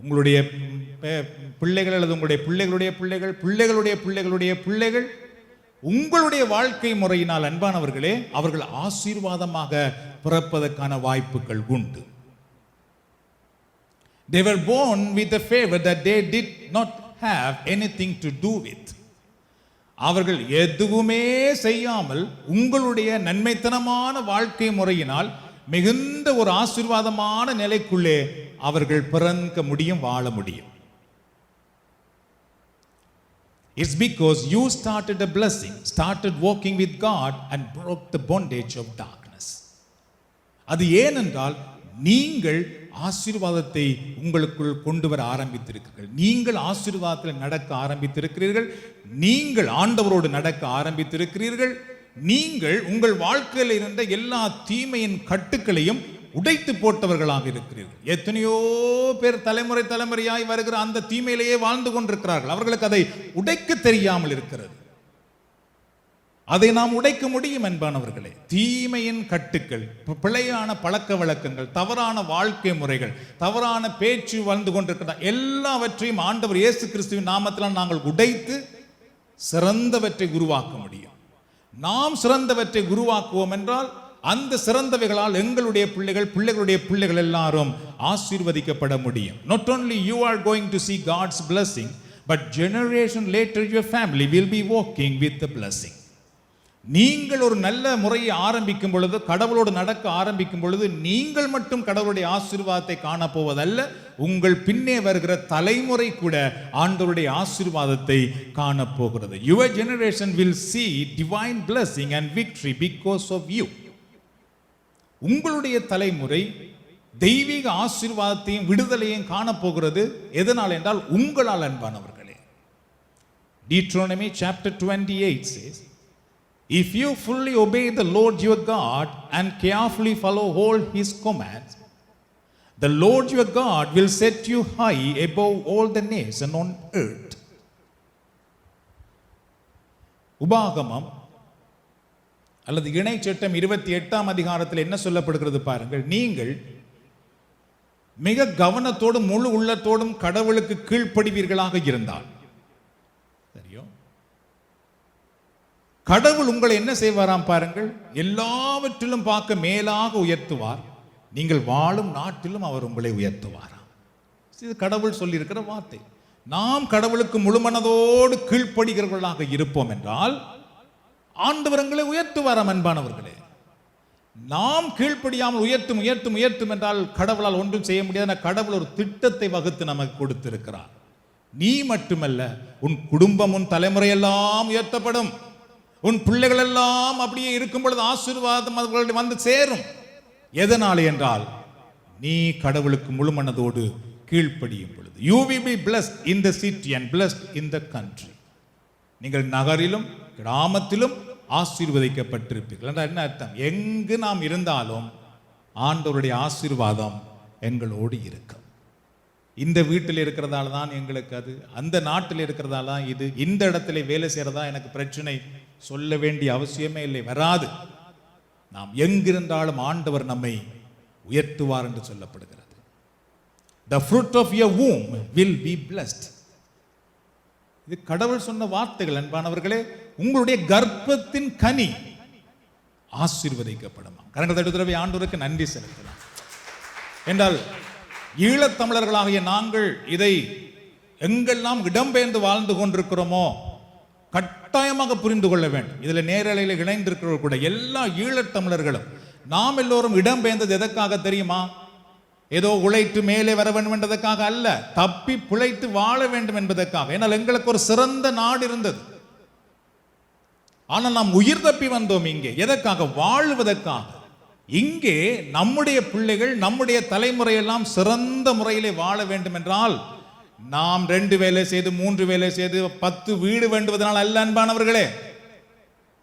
உங்களுடைய பிள்ளைகள் அல்லது உங்களுடைய பிள்ளைகளுடைய பிள்ளைகள் பிள்ளைகளுடைய பிள்ளைகளுடைய பிள்ளைகள் உங்களுடைய வாழ்க்கை முறையினால் அன்பானவர்களே அவர்கள் ஆசீர்வாதமாக பிறப்பதற்கான வாய்ப்புகள் உண்டு. They were born with a favor that they did not have anything to do with. அவர்கள் எதுவுமே செய்யாமல் உங்களுடைய நன்மைத்தனமான வாழ்க்கை முறையினால் மிகுந்த ஒரு ஆசீர்வாதமான நிலைக்குள்ளே அவர்கள் பிறக்க முடியும், வாழ முடியும். It's because you started a blessing, started walking with God and broke the bondage of darkness. அது ஏனென்றால் நீங்கள் ஆசீர்வாதத்தை உங்களுக்குள் கொண்டு வர ஆரம்பித்திருக்கிறீர்கள். நீங்கள் ஆசீர்வாதத்தில் நடக்க ஆரம்பித்திருக்கிறீர்கள். நீங்கள் ஆண்டவரோடு நடக்க ஆரம்பித்திருக்கிறீர்கள். நீங்கள் உங்கள் வாழ்க்கையில் இருந்த எல்லா தீமையின் கட்டுக்களையும் உடைத்து போட்டவர்களாக இருக்கிறீர்கள். எத்தனையோ பேர் தலைமுறை தலைமுறையாய் வருகிற அந்த தீமையிலேயே வாழ்ந்து கொண்டிருக்கிறார்கள். அவர்களுக்கு அதை உடைக்க தெரியாமல் இருக்கிறது. அதை நாம் உடைக்க முடியும் என்பானவர்களே. தீமையின் கட்டுக்கள், பிழையான பழக்க வழக்கங்கள், தவறான வாழ்க்கை முறைகள், தவறான பேச்சு வாழ்ந்து கொண்டிருக்கிற எல்லாவற்றையும் ஆண்டவர் இயேசு கிறிஸ்துவின் நாமத்தில் நாங்கள் உடைத்து சிறந்தவற்றை உருவாக்க முடியும். நாம் சிறந்தவற்றை உருவாக்குவோம் என்றால் அந்த சிறந்தவைகளால் எங்களுடைய பிள்ளைகள், பிள்ளைகளுடைய பிள்ளைகள் எல்லாரும் ஆசீர்வதிக்கப்பட முடியும். Not only you are going to see God's blessing, but generation later your family will be walking with the blessing. நீங்கள் ஒரு நல்ல முறையை ஆரம்பிக்கும் பொழுது, கடவுளோடு நடக்க ஆரம்பிக்கும் பொழுது, நீங்கள் மட்டும் கடவுளுடைய ஆசீர்வாதத்தை காணப்போவதல்ல, உங்கள் பின்னே வருகிற தலைமுறை கூட ஆண்டவருடைய ஆசீர்வாதத்தை காணப்போகிறது. Your generation will see divine blessing and victory because of you. உங்களுடைய தலைமுறை தெய்வீக ஆசீர்வாதத்தையும் விடுதலையும் காணப்போகிறது. எதனால் என்றால் உங்களால் அன்பானவர்களே. Deuteronomy chapter 28 says, if you fully obey the Lord your God and carefully follow all his commands, the Lord your God will set you high above all the nations on earth. உபாகமம் அல்லது இணை சட்டம் 28ஆம் அதிகாரத்தில் என்ன சொல்லப்படுகிறது பாருங்கள். நீங்கள் மிக கவனத்தோடும் முழு உள்ளத்தோடும் கடவுளுக்கு கீழ்ப்படிவீர்களாக இருந்தால், சரியோ, கடவுள் உங்களை என்ன செய்வாராம் பாருங்கள், எல்லாவற்றிலும் பார்க்க மேலாக உயர்த்துவார். நீங்கள் வாழும் நாட்டிலும் அவர் உங்களை உயர்த்துவாராம். இது கடவுள் சொல்லியிருக்கிற வார்த்தை. நாம் கடவுளுக்கு முழுமனதோடு கீழ்ப்படுகிறவர்களாக இருப்போம் என்றால் ஆண்டவர்களை உயர்த்துவாராம். அன்பானவர்களே, நாம் கீழ்ப்படியாமல் உயர்த்தும் உயர்த்தும் உயர்த்தும் என்றால் கடவுளால் ஒன்றும் செய்ய முடியாது. கடவுள் ஒரு திட்டத்தை வகுத்து நமக்கு கொடுத்திருக்கிறார். நீ மட்டுமல்ல, உன் குடும்பம், உன் தலைமுறையெல்லாம் உயர்த்தப்படும். உன் பிள்ளைகள் எல்லாம் அப்படியே இருக்கும் பொழுது ஆசீர்வாதம் அவர்களுடைய வந்து சேரும். எதனாலே என்றால் நீ கடவுளுக்கு முழுமனதோடு கீழ்ப்படியும் பொழுது. You will be blessed in the city and blessed in the country. நீங்கள் நகரிலும் கிராமத்திலும் ஆசீர்வதிக்கப்பட்டிருப்பீர்கள் என்றால் என்ன அர்த்தம்? எங்கு நாம் இருந்தாலும் ஆண்டவருடைய ஆசீர்வாதம் எங்களோடு இருக்கும். இந்த வீட்டில் இருக்கிறதால தான் எங்களுக்கு அது, அந்த நாட்டில் இருக்கிறதால தான் இது, இந்த இடத்துல வேலை செய்யறதா எனக்கு பிரச்சனை சொல்ல வேண்டிய அவசியமே இல்லை, வராது. நாம் எங்கிருந்தாலும் ஆண்டவர் நம்மை உயர்த்துவார் என்று சொல்லப்படுகிறது. The fruit of your womb will be blessed. இது கடவுள் சொன்ன வார்த்தைகள் அன்பானவர்களே. உங்களுடைய கர்ப்பத்தின் கனி ஆசீர்வதிக்கப்படும். கரங்களை தட்டுதரவை ஆண்டவருக்கு நன்றி செலுத்தலாம். என்றால் ஈழத்தமிழர்களாகிய நாங்கள் இதை எங்கெல்லாம் இடம்பெயர்ந்து வாழ்ந்து கொண்டிருக்கிறோமோ கட்டாயமாக புரிந்து கொள்ள வேண்டும். இதில் நேரலையில் இணைந்திருக்கிறவர்கள் கூட எல்லா ஈழத்தமிழர்களும் நாம் எல்லோரும் இடம்பெயர்ந்தது எதற்காக தெரியுமா? ஏதோ உழைத்து மேலே வர வேண்டும் என்பதற்காக அல்ல, தப்பி பிழைத்து வாழ வேண்டும் என்பதற்காக. ஏன்னால் எங்களுக்கு ஒரு சிறந்த நாடு இருந்தது. ஆனால் நாம் உயிர் தப்பி வந்தோம் இங்கே. எதற்காக? வாழ்வதற்காக. இங்கே நம்முடைய பிள்ளைகள், நம்முடைய தலைமுறையெல்லாம் சிறந்த முறையிலே வாழ வேண்டும் என்றால் நாம் 2 வேலை செய்து 3 வேலை செய்து 10 வீடு வேண்டுவதனால் அல்ல அன்பானவர்களே.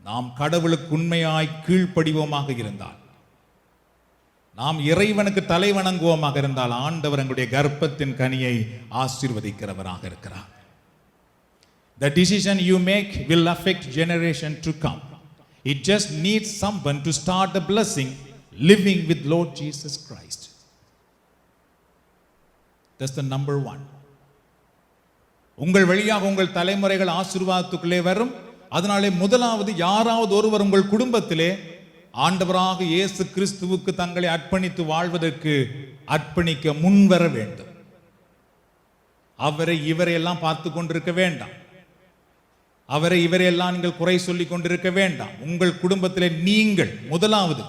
நாம் கடவுளுக்கு உண்மையாய் கீழ்ப்படிவோமாக இருந்தால், நாம் இறைவனுக்கு தலை வணங்குவோமாக இருந்தால் ஆண்டவர் எங்களுடைய கர்ப்பத்தின் கனியை ஆசீர்வதிக்கிறவராக இருக்கிறார். The decision you make will affect generation to come. It just needs someone to start the blessing, living with Lord Jesus Christ. That's the number 1. உங்கள் வழியாக உங்கள் தலைமுறைகள் ஆசீர்வாதத்துக்குள்ளே வரும். அதனாலே முதலாவது யாராவது ஒருவர் உங்கள் குடும்பத்திலே ஆண்டவராக இயேசு கிறிஸ்துவுக்கு தங்களை அர்ப்பணித்து வாழ்வதற்கு அர்ப்பணிக்க முன்வர வேண்டும். அவரை இவரை எல்லாம் பார்த்து கொண்டிருக்க வேண்டாம். அவரை இவரையெல்லாம் நீங்கள் குறை சொல்லி கொண்டிருக்க வேண்டாம். உங்கள் குடும்பத்திலே நீங்கள் முதலாவது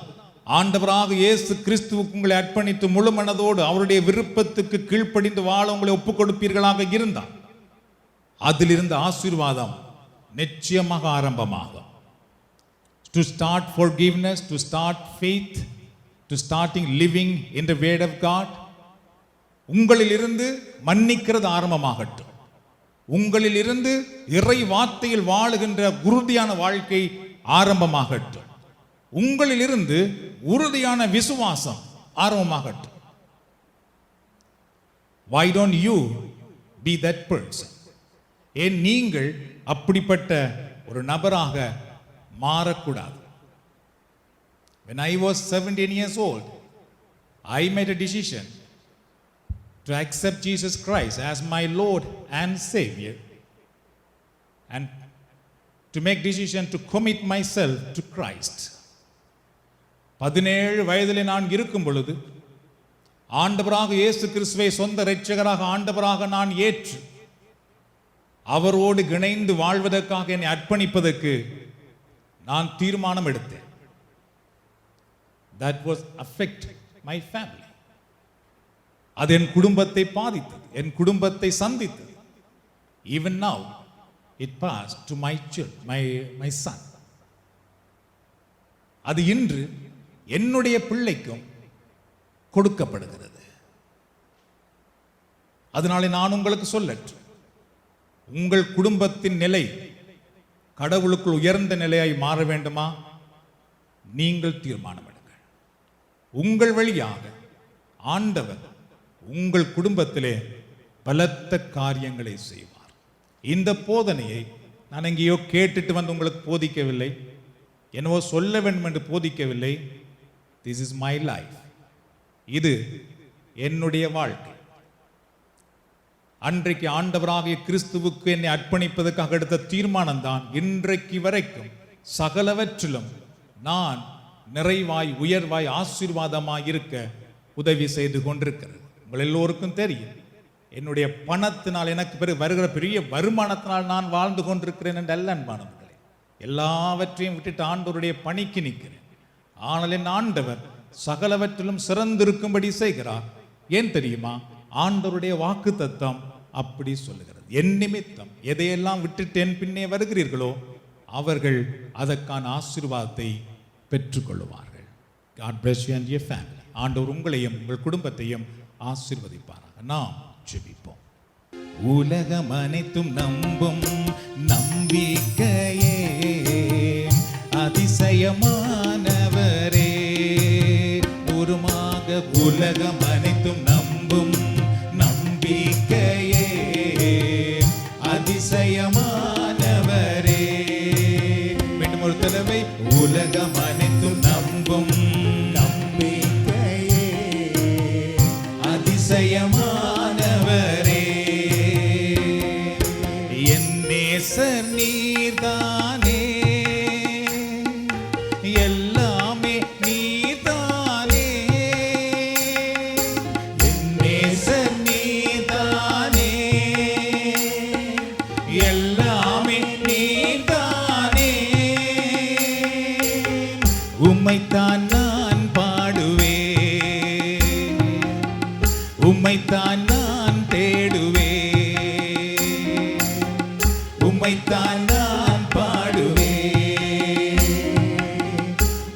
ஆண்டவராக இயேசு கிறிஸ்துவுக்கு உங்களை அர்ப்பணித்து முழு மனதோடு அவருடைய விருப்பத்துக்கு கீழ்ப்படிந்து வாழ உங்களை ஒப்புக் கொடுப்பீர்களாக இருந்தால் அதிலிருந்து ஆசீர்வாதம் நிச்சயமாக ஆரம்பமாகும். To start forgiveness, to start faith, to starting living in the word of God. உங்களிலிருந்து மன்னிக்கிறது ஆரம்பமாகட்டும். உங்களிலிருந்து இறை வார்த்தையில் வாழுகின்ற உறுதியான வாழ்க்கை ஆரம்பமாகட்டும். உங்களிலிருந்து உறுதியான விசுவாசம் ஆரம்பமாகட்டும். Why don't you be that person? ஏன் நீங்கள் அப்படிப்பட்ட ஒரு நபராக மாறக்கூடாது? When I was 17 years old, I made a decision to accept Jesus Christ as my Lord and Savior, and to make decision to commit myself to Christ. 17 வயதிலே நான் இருக்கும் பொழுது ஆண்டவராக இயேசு கிறிஸ்துவை சொந்த இரட்சகராக ஆண்டவராக நான் ஏற்று அவரோடு இணைந்து வாழ்வதற்காக என்னை அர்ப்பணிப்பதற்கு நான் தீர்மானம் எடுத்தேன். That was affect my family. அது என் குடும்பத்தை பாதித்தது, என் குடும்பத்தை சந்தித்தது. Even now it passed to my children, my son. அது இன்று என்னுடைய பிள்ளைக்கும் கொடுக்கப்படுகிறது. அதனாலே நான் உங்களுக்கு சொல்லட்டும், உங்கள் குடும்பத்தின் நிலை கடவுளுக்குள் உயர்ந்த நிலையாய் மாற வேண்டுமா? நீங்கள் தீர்மானம் எடுங்கள். உங்கள் வழியாக ஆண்டவர் உங்கள் குடும்பத்திலே பலத்த காரியங்களை செய்வார். இந்த போதனையை நான் எங்கேயோ கேட்டுட்டு வந்து உங்களுக்கு போதிக்கவில்லை, என்னவோ சொல்ல வேண்டும் என்று போதிக்கவில்லை. This is my life. இது என்னுடைய வாழ்க்கை. அன்றைக்கு ஆண்டவராகிய கிறிஸ்துவுக்கு என்னை அர்ப்பணிப்பதற்காக எடுத்த தீர்மானம் தான் இன்றைக்கு வரைக்கும் சகலவற்றிலும் நான் நிறைவாய் உயர்வாய் ஆசீர்வாதமாய் இருக்க உதவி செய்து கொண்டிருக்கிறது. உங்கள் எல்லோருக்கும் தெரியும், என்னுடைய பணத்தினால் எனக்கு பிறகு வருகிற பெரிய வருமானத்தினால் நான் வாழ்ந்து கொண்டிருக்கிறேன் என்று அல்ல அன்பானவர்களே. எல்லாவற்றையும் விட்டுட்டு ஆண்டவருடைய பணிக்கு நிற்கிறேன். ஆனால் என் ஆண்டவர் சகலவற்றிலும் சிறந்திருக்கும்படி செய்கிறார். ஏன் தெரியுமா? ஆண்டவருடைய வாக்கு தத்தம் அப்படி சொல்லுகிறது. என் நிமித்தம் எதையெல்லாம் விட்டுட்டு என் பின்னே வருகிறீர்களோ அவர்கள் அதற்கான ஆசீர்வாதத்தை பெற்றுக்கொள்வார்கள். God bless you and your family. ஆண்டவர் உங்களையும் உங்கள் குடும்பத்தையும் ஆசீர்வதிப்பாராக. நாம் ஜெபிப்போம். உலகம் அனைத்தும் நம்பும் நம்பிக்கையே அதிசயமானவரே, உருமாக உலகம் அனைத்தும் நம்பும் நம்பிக்கையே அதிசயமானவரே. மீண்டும் ஒரு தடவை, உலகம் அனைத்தும் நம்பும் நம்பிக்கையே அதிசயமானவரே. என் நேசர் நீர்தானே, எல்லாமே நீர்தானே. என் நேசர் நீர்தானே, எல்லாமே நீர்தானே. உம்மைத்தான் நான் பாடுவேன், உம்மைத்தான் நான் தேடுவேன், உம்மைத்தான் நான் பாடுவேன்,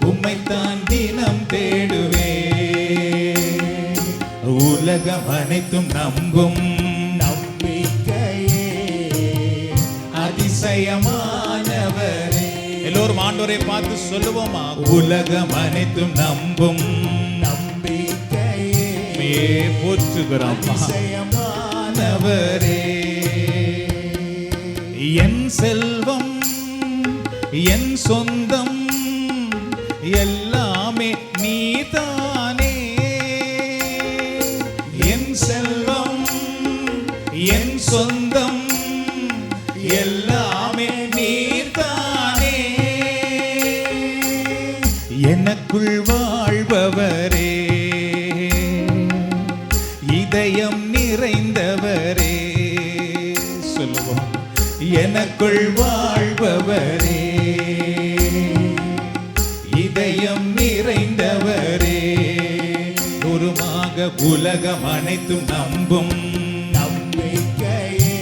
உம்மைத்தான் தினம் தேடுவேன். உலகம் அனைத்தும் நம்பும் நம்பிக்கையே அதிசயமானவரே. எல்லோரும் ஆண்டவரை பார்த்து சொல்லுவோமா? உலகம் அனைத்தும் நம்பும் நம்பிக்கையே போற்றுகிறோம் அதிசயமானவரே. என் செல்வம் என் சொந்தம் எல்லாமே நீதானே. என் செல்வம் என் சொந்தம் எல்லாமே நீர்தானே. எனக்குள் வாழ்பவரே, இதயம் நிறைந்தவரே. சொல்லுவோம், எனக்குள் வாழ்பவரே, இதயம் நிறைந்தவரே. உருமாக உலகம் அனைத்தும் நம்பும் நம்பிக்கையே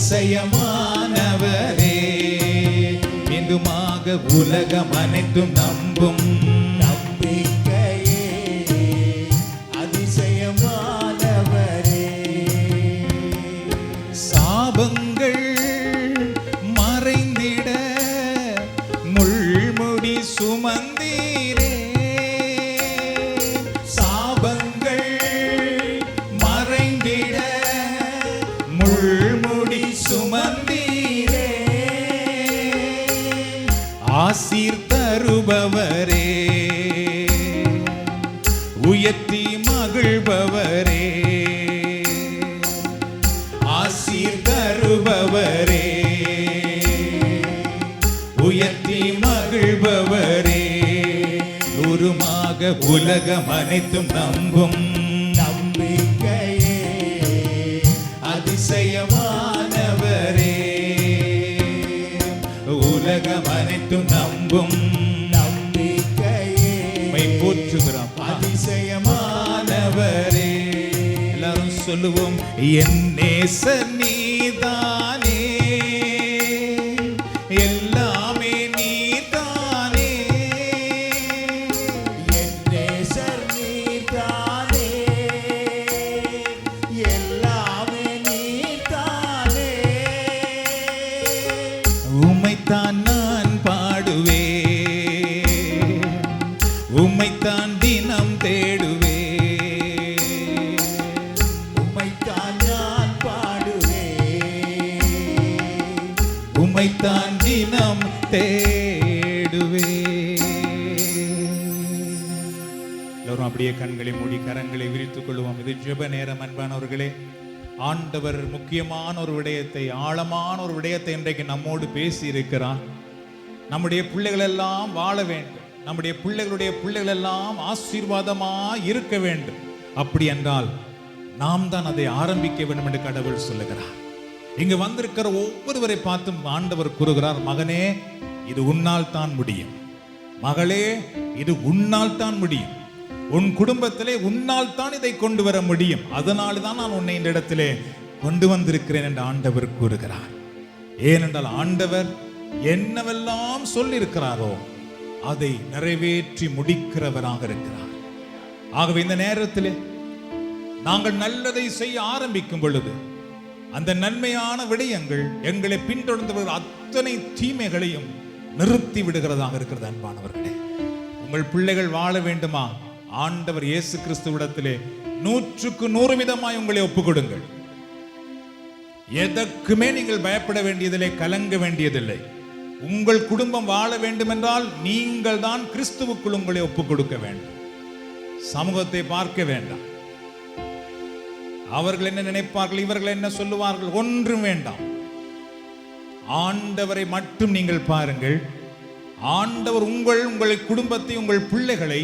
அதிசயமானவரே, மீண்டுமாக உலகம் அனைத்தும் நம்பும் நம்பிக்கையே அதிசயமானவரே. சாபங்கள் மறைந்திட முள்முடி சுமந்தீரே, சாபங்கள் மறைந்திட முள்முடி சுமந்தீரே, ஆசீர் தருபவரே, உயர்த்தி மகிழ்பவரே, ஆசீர் தருபவரே, உயர்த்தி மகிழ்பவரே, உருமாக உலகம் அனைத்தும் நம்பும் நம்பிக்கையே அதிசயமானவரே, உலகம் அனைத்தும் நம்பும் நம்பிக்கையே போற்றுகிறோம் அதிசயமானவரே. எல்லாரும் சொல்லுவோம், என் நேசர் நீதானே, எல்லாமே நீதானே, என் நேசர் நீதானே, எல்லாமே நீதானே. உம்மைத்தான் நான் பாடுவேன், உம்மைத்தான் தினம் தேடுவேன், உம்மைத்தான் நான் பாடுவேன், உம்மைத்தான் தினம் தேடுவேன். எல்லோரும் அப்படியே கண்களை மூடி கரங்களை விரித்துக் கொள்வோம். இது ஜெப நேரம். அன்பானவர்களே, ஆண்டவர் முக்கியமான ஒரு விடயத்தை, ஆழமான ஒரு விடயத்தை இன்றைக்கு நம்மோடு பேசி இருக்கிறார். நம்முடைய பிள்ளைகள் எல்லாம் வாழ வேண்டும், நம்முடைய பிள்ளைகளுடைய பிள்ளைகள் எல்லாம் ஆசீர்வாதமாய் இருக்க வேண்டும். அப்படி என்றால் நாம் தான் அதை ஆரம்பிக்க வேண்டும் என்று கடவுள் சொல்லுகிறார். இங்கு வந்திருக்கிற ஒவ்வொருவரை பார்த்தும் ஆண்டவர் கூறுகிறார், மகனே இது உன்னால் தான் முடியும், மகளே இது உன்னால் தான் முடியும், உன் குடும்பத்திலே உன்னால் தான் இதை கொண்டு வர முடியும், அதனால தான் நான் உன்னை இந்த இடத்திலே கொண்டு வந்திருக்கிறேன் என்று ஆண்டவர் கூறுகிறார். ஏனென்றால் ஆண்டவர் என்னவெல்லாம் சொல்லியிருக்கிறாரோ அதை நிறைவேற்றி முடிக்கிறவராக இருக்கிறார். ஆகவே இந்த நேரத்திலே நாங்கள் நல்லதை செய்ய ஆரம்பிக்கும் பொழுது அந்த நன்மையான விடயங்கள் எங்களை பின்தொடர்ந்து அத்தனை தீமைகளையும் நிறுத்தி விடுகிறதாக இருக்கிறது. அன்பானவர்களே, உங்கள் பிள்ளைகள் வாழ வேண்டுமா? ஆண்டவர் இயேசு கிறிஸ்துவிடத்திலே 100% உங்களை ஒப்புக் கொடுங்கள். எதற்குமே நீங்கள் பயப்பட வேண்டியதில்லை, கலங்க வேண்டியதில்லை. உங்கள் குடும்பம் வாழ வேண்டும் என்றால் நீங்கள் தான் கிறிஸ்துவுக்குள் உங்களை ஒப்புக் கொடுக்க வேண்டும். சமூகத்தை பார்க்க வேண்டாம், அவர்கள் என்ன நினைப்பார்கள், இவர்கள் என்ன சொல்லுவார்கள், ஒன்றும் வேண்டாம். ஆண்டவரை மட்டும் நீங்கள் பாருங்கள். ஆண்டவர் உங்கள் குடும்பத்தை, உங்கள் பிள்ளைகளை,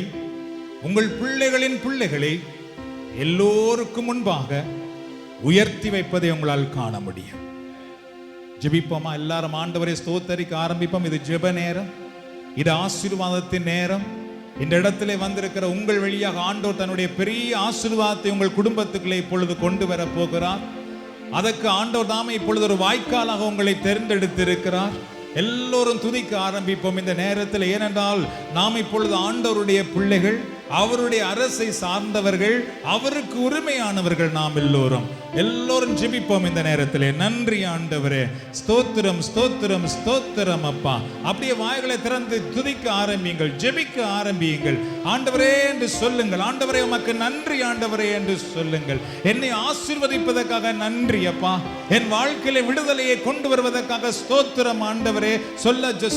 உங்கள் பிள்ளைகளின் பிள்ளைகளை எல்லோருக்கும் முன்பாக உயர்த்தி வைப்பதை உங்களால் காண முடியும். ஜெபிப்போமா? எல்லாரும் ஆண்டவரை ஸ்தோத்தரிக்க ஆரம்பிப்போம். இது ஜெப நேரம், இது ஆசீர்வாதத்தின் நேரம். இந்த இடத்திலே வந்திருக்கிற உங்கள் வழியாக ஆண்டவர் தன்னுடைய பெரிய ஆசீர்வாதத்தை உங்கள் குடும்பத்துக்குள்ளே இப்பொழுது கொண்டு வர போகிறார். அதற்கு ஆண்டவர் தாமே இப்பொழுது ஒரு வாய்க்காலாக உங்களை தேர்ந்தெடுத்திருக்கிறார். எல்லோரும் துதிக்க ஆரம்பிப்போம் இந்த நேரத்தில். ஏனென்றால் நாம் இப்பொழுது ஆண்டவருடைய பிள்ளைகள், அவருடைய அரசை சார்ந்தவர்கள், அவருக்கு உரிமையானவர்கள். நாம் எல்லோரும் ஜெபிப்போம் இந்த நேரத்திலே. நன்றி ஆண்டவரே, ஸ்தோத்திரம் ஸ்தோத்திரம் ஸ்தோத்திரம் அப்பா. அப்படியே வாய்களை திறந்து துதிக்க ஆரம்பியுங்கள், ஜெபிக்க ஆரம்பியுங்கள். ஆண்டவரே என்று சொல்லுங்கள். ஆண்டவரே உமக்கு நன்றி ஆண்டவரே என்று சொல்லுங்கள். என்னை ஆசீர்வதிப்பதற்காக நன்றி அப்பா. என் வாழ்க்கையில விடுதலையை கொண்டு வருவதற்காக ஸ்தோத்திரம் ஆண்டவரே.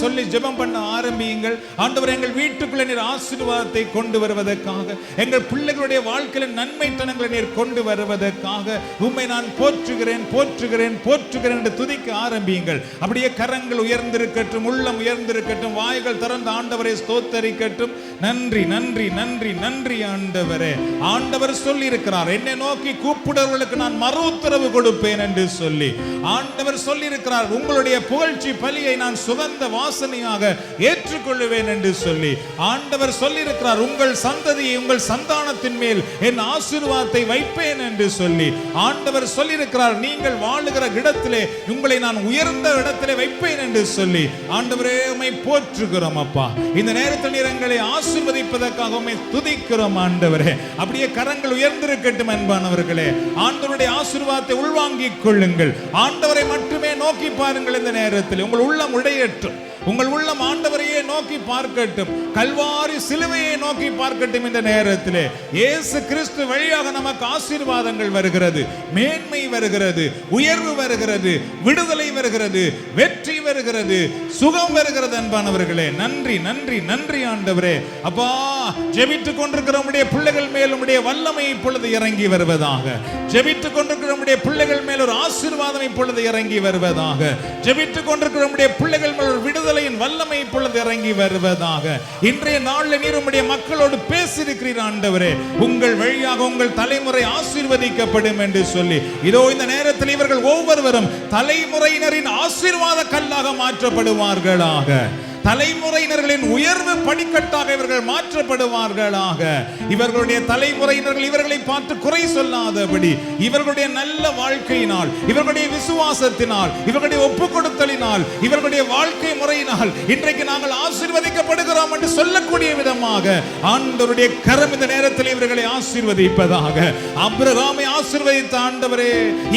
சொல்லி ஜெபம் பண்ண ஆரம்பியுங்கள். ஆண்டவரே, எங்கள் வீட்டுக்குள்ள நீர் ஆசீர்வாதத்தை கொண்டு வருவதற்காக, எங்கள் பிள்ளைகளுடைய வாழ்க்கையில நன்மைத்தனங்களை நீர் கொண்டு வருவதற்காக உம்மை நான் போற்றுகிறேன் போற்றுகிறேன் போற்றுகிறேன் என்று துதிக்க ஆரம்பியுங்கள். அப்படியே கரங்கள் உயர்ந்திருக்கட்டும், உள்ளம் உயர்ந்திருக்கட்டும், வாய்கள் திறந்து ஆண்டவரை ஸ்தோத்தரிக்கட்டும். நன்றி நன்றி நன்றி நன்றி ஆண்டவரே. ஆண்டவர் சொல்லி இருக்கிறார், என்னை நோக்கி கூப்பிடுவர்களுக்கு நான் மறு உத்தரவு கொடுப்பேன் என்று சொல்லி ஆண்டவர் சொல்லி இருக்கிறார். உங்களுடைய புகழ்ச்சி பலியை நான் சுகந்த வாசனையாக ஏற்றுக்கொள்வேன் என்று சொல்லி ஆண்டவர் சொல்லி இருக்கிறார். உங்கள் சந்ததியை, உங்கள் சந்தானத்தின் மேல் என் ஆசீர்வாதத்தை வைப்பேன் என்று சொல்லி ஆண்டவர் சொல்லியிருக்கிறார். நீங்கள் வாழுகிற இடத்திலே உங்களை நான் உயர்ந்த இடத்திலே வைப்பேன் என்று சொல்லி ஆண்டவரே உம்மை போற்றுகிறோம் அப்பா. இந்த நேரத்தில் எங்களை ஆசீர்வதிப்பதற்காக உம்மை துதிக்கிறோம் ஆண்டவரே. அப்படியே கரங்கள் உயர்ந்திருக்கட்டும் அன்பானவர்களே. ஆண்டவருடைய ஆசீர்வாதத்தை உள்வாங்கிக் கொள்ளுங்கள். ஆண்டவரை மட்டுமே நோக்கி பாருங்கள். இந்த நேரத்தில் உங்கள் உள்ளம் உடையற்றும், உங்கள் உள்ளம் ஆண்டவரையே நோக்கி பார்க்கட்டும், கல்வாரி சிலுவையை நோக்கி பார்க்கட்டும். இந்த நேரத்திலே இயேசு கிறிஸ்து வழியாக நமக்கு ஆசீர்வாதங்கள் வருகிறது, மேன்மை வருகிறது, உயர்வு வருகிறது, விடுதலை வருகிறது, வெற்றி வருகிறது, சுகம் வருகிறது அன்பானவர்களே. நன்றி நன்றி நன்றி ஆண்டவரே. அப்பா, ஜெபித்துக் கொண்டிருக்கிற உம்முடைய பிள்ளைகள் மேல் உம்முடைய வல்லமை இப்பொழுது இறங்கி வருவதாக. ஜெபித்துக் கொண்டிருக்கிற உம்முடைய பிள்ளைகள் மேல் ஒரு ஆசீர்வாதம் இப்பொழுது இறங்கி வருவதாக. ஜெபித்துக் கொண்டிருக்கிற உம்முடைய பிள்ளைகள் மேல் ஒரு விடுதலையின் வல்லமை இப்பொழுது இறங்கி வருவதாக. இன்றைய நாளில் நீர் உம்முடைய மக்களோடு பேசியிருக்கிறீர் ஆண்டவரே. உங்கள் வழியாக உங்கள் தலைமுறை ஆசீர்வதிக்கப்படும் என்று சொல்லி இதோ இந்த நேரத்தில் இவர்கள் ஒவ்வொருவரும் தலைமுறையினரின் ஆசீர்வாத கல்லாக மாற்றப்படுவார்களாக. தலைமுறையினர்களின் உயர்வு படிக்கட்டாக இவர்கள் மாற்றப்படுவார்களாக. இவர்களுடைய தலைமுறையினர்கள் இவர்களை பார்த்து குறை சொல்லாதபடி இவர்களுடைய நல்ல வாழ்க்கையினால், இவர்களுடைய விசுவாசத்தினால், இவர்களுடைய ஒப்பு கொடுத்தலினால், இவர்களுடைய வாழ்க்கை முறையினால் இன்றைக்கு நாங்கள் ஆசீர்வதிக்கப்படுகிறோம் என்று சொல்லக்கூடிய விதமாக ஆண்டவருடைய கரம் இந்த நேரத்தில் இவர்களை ஆசீர்வதிப்பதாக. ஆபிரகாமை ஆசீர்வதித்த ஆண்டவரே,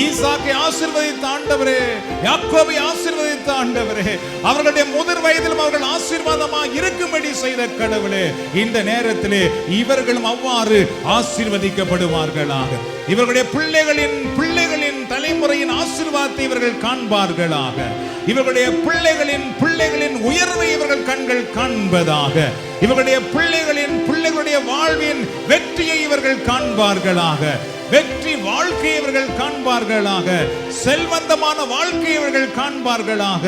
ஈசாக்கை ஆசீர்வதித்த ஆண்டவரே, யாக்கோபை ஆசீர்வதித்த ஆண்டவரே, அவர்களுடைய முதிர் வயதிலும் அவர்கள் ஆசீர்வாதமாக இருக்கும்படி செய்த கடவுளே, இந்த நேரத்திலே இவர்களும் அவ்வாறு ஆசீர்வதிக்கப்படுவார்களாக. இவர்களுடைய பிள்ளைகளின் தலைமுறையின் ஆசீர்வாதத்தை இவர்கள் காண்பார்களாக. இவர்களுடைய பிள்ளைகளின் உயர்வை இவர்கள் கண்கள் காண்பதாக. இவர்களுடைய பிள்ளைகளுடைய வாழ்வின் வெற்றியை இவர்கள் காண்பார்களாக. வெற்றி வாழ்க்கை இவர்கள் காண்பார்களாக. செல்வந்தமான வாழ்க்கை இவர்கள் காண்பார்களாக.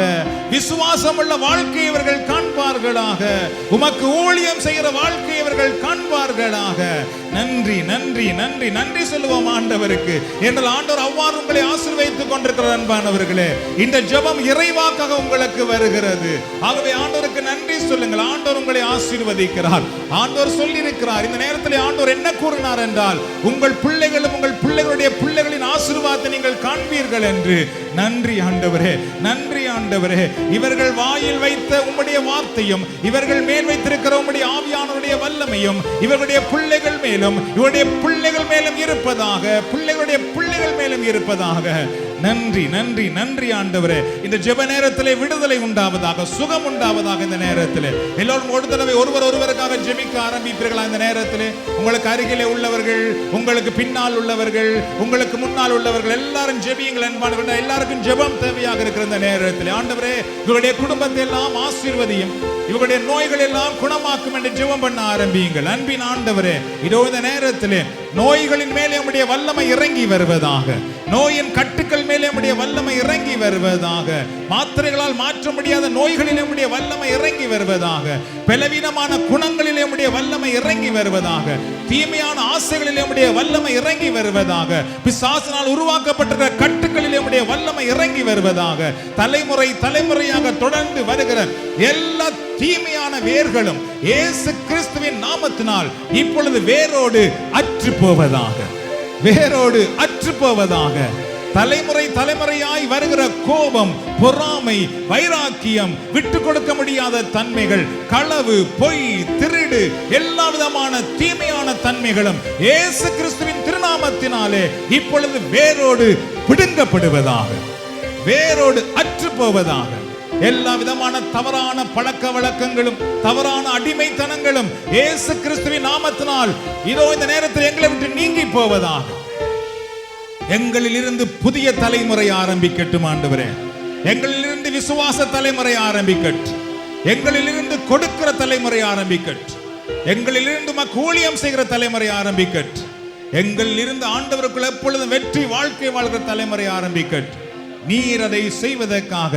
விசுவாசமுள்ள வாழ்க்கை இவர்கள் காண்பார்களாக. உமக்கு ஊழியம் செய்கிற வாழ்க்கை இவர்கள் காண்பார்களாக. நன்றி நன்றி நன்றி நன்றி சொல்லுவோம் ஆண்டவருக்கு. என்றால் ஆண்டவர் அவ்வாறு உங்களை ஆசீர்வதித்துக் கொண்டிருக்கிறார் அன்பானவர்களே. இந்த ஜெபம் இறைவாக்காக உங்களுக்கு வருகிறது. ஆகவே ஆண்டவருக்கு நன்றி சொல்லுங்கள். ஆண்டவர் உங்களை ஆசீர்வதிக்கிறார். ஆண்டவர் சொல்லியிருக்கிறார். இந்த நேரத்தில் ஆண்டவர் என்ன கூறினார் என்றால், உங்கள் பிள்ளைகளும் உங்கள் பிள்ளைகளுடைய பிள்ளைகளின் ஆசீர்வாதத்தை நீங்கள் காண்பீர்கள் என்று. நன்றி ஆண்டவரே, நன்றி ஆண்டவரே. இவர்கள் வாயில் வைத்த உம்முடைய வார்த்தையும், இவர்கள் மேல் வைத்திருக்கிற உம்முடைய ஆவியானவருடைய வல்லமையும் இவர்களுடைய பிள்ளைகள் மேலும், இவருடைய பிள்ளைகள் மேலும் இருப்பதாக, பிள்ளைகளுடைய பிள்ளைகள் மேலும் இருப்பதாக. நன்றி நன்றி நன்றி ஆண்டவரே. இந்த ஜெப நேரத்திலே விடுதலை உண்டாவதாக, சுகம் உண்டாவதாக. இந்த நேரத்திலே எல்லோரும் ஒரு தடவை ஒருவருக்காக ஜெபிக்க ஆரம்பிப்பீர்களா? இந்த நேரத்திலே உங்களுக்கு அருகிலே உள்ளவர்கள், உங்களுக்கு பின்னால் உள்ளவர்கள், உங்களுக்கு முன்னால் உள்ளவர்கள் எல்லாரும் ஜெபியுங்கள் அன்பானவர்களே. எல்லாருக்கும் ஜெபம் தேவையாக இருக்கிற இந்த நேரத்திலே ஆண்டவரே, இவருடைய குடும்பத்தை எல்லாம் ஆசீர்வதியும், இவருடைய நோய்கள் எல்லாம் குணமாக்கும் என்று ஜெபம் பண்ண ஆரம்பியுங்கள். அன்பின் ஆண்டவரே, இதோ இந்த நேரத்திலே நோய்களின் மேலே நம்முடைய வல்லமை இறங்கி வருவதாக. நோயின் கட்டுக்கள் மேலே நம்முடைய வல்லமை இறங்கி வருவதாக. மாத்திரைகளால் மாற்ற முடியாத நோய்களில் நம்முடைய வல்லமை இறங்கி வருவதாக. பலவீனமான குணங்களில் நம்முடைய வல்லமை இறங்கி வருவதாக. தீமையான ஆசைகளில் நம்முடைய வல்லமை இறங்கி வருவதாக. பிசாசினால் உருவாக்கப்பட்ட கட்டுக்களில் நம்முடைய வல்லமை இறங்கி வருவதாக. தலைமுறையாக தொடர்ந்து வருகிற எல்லா தீமையான வேர்களும் இயேசு கிறிஸ்துவின் நாமத்தினால் இப்பொழுது வேரோடு அற்று போவதாக. வேரோடு அற்று போவதாக. தலைமுறையாய் வருகிற கோபம், பொறாமை, வைராக்கியம், விட்டு கொடுக்க முடியாத தன்மைகள், களவு, பொய், திருடு, எல்லா விதமான தீமையான தன்மைகளும் இயேசு கிறிஸ்துவின் திருநாமத்தினாலே இப்பொழுது வேரோடு பிடுங்கப்படுவதாக. வேரோடு அற்று போவதாக. எல்லா விதமான தவறான பழக்க வழக்கங்களும், தவறான அடிமைத்தனங்களும் இயேசு கிறிஸ்துவின் நாமத்தினால் இதோ இந்த நேரத்தில் எங்களை விட்டு நீங்கி போவதாக. எங்களில் இருந்து புதிய தலைமுறை ஆரம்பிக்கட்டும் ஆண்டவரே. எங்களில் இருந்து விசுவாச தலைமுறை ஆரம்பிக்கட்டும். எங்களில் இருந்து கொடுக்கிற தலைமுறை ஆரம்பிக்கட்டும். எங்களில் இருந்து ஊழியம் செய்கிற தலைமுறை ஆரம்பிக்கட்டும். எங்களில் இருந்து ஆண்டவருக்குள் எப்பொழுதும் வெற்றி வாழ்க்கை வாழ்கிற தலைமுறை ஆரம்பிக்கட்டும். நீர் அதை செய்வதற்காக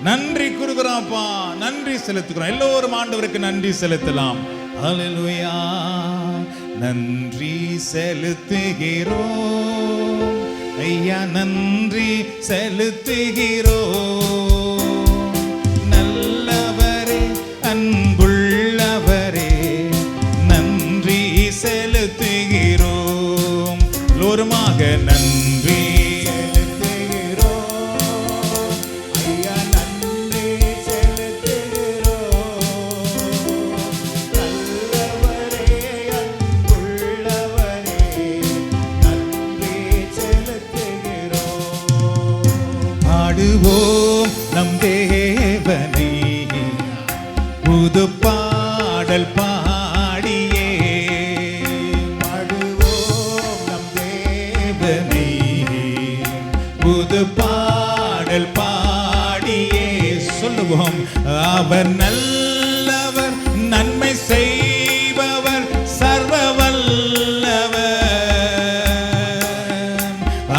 நன்றி கூறுகிறோம்ப்பா, நன்றி செலுத்துகிறோம். எல்லோரும் ஆண்டவருக்கு நன்றி செலுத்தலாம். ஹல்லேலூயா. நன்றி செலுத்துகிறோம் ஐயா, நன்றி செலுத்துகிறோம். நல்லவரே, அன்புள்ளவரே, நன்றி எல்லோருமாக நன்றி செலுத்துகிறோம் ஐயா நன்றி செலுத்துகிறோம் நல்லவரே அன்புள்ளவரே நன்றி செலுத்துகிறோம் பாடுவோம் நம் தேவனே புது பாடல் பாடியே பாடுவோம் நம் தேவனே புது பாடல் பாடியே சொல்லுவோம் அவர் நல்லவர் நன்மை செய்பவர் சர்வ வல்லவர்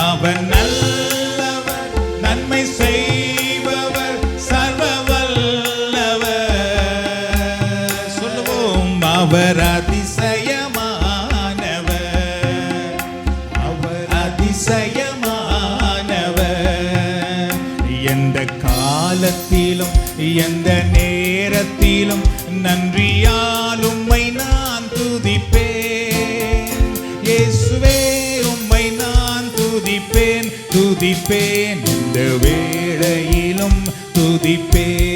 அவர் நல்லவர் நன்மை செய்பவர் சர்வ வல்லவர் சொல்லுவோம் அவர் அதிசயமானவர் அவர் அதிசயமானவர் எந்த காலத்திலும் எந்த நேரத்திலும் நன்றியால் உம்மை நான் துதிப்பேன் இயேசுவே உம்மை நான் துதிப்பேன் துதிப்பேன் இந்த வேளையிலும் துதிப்பேன்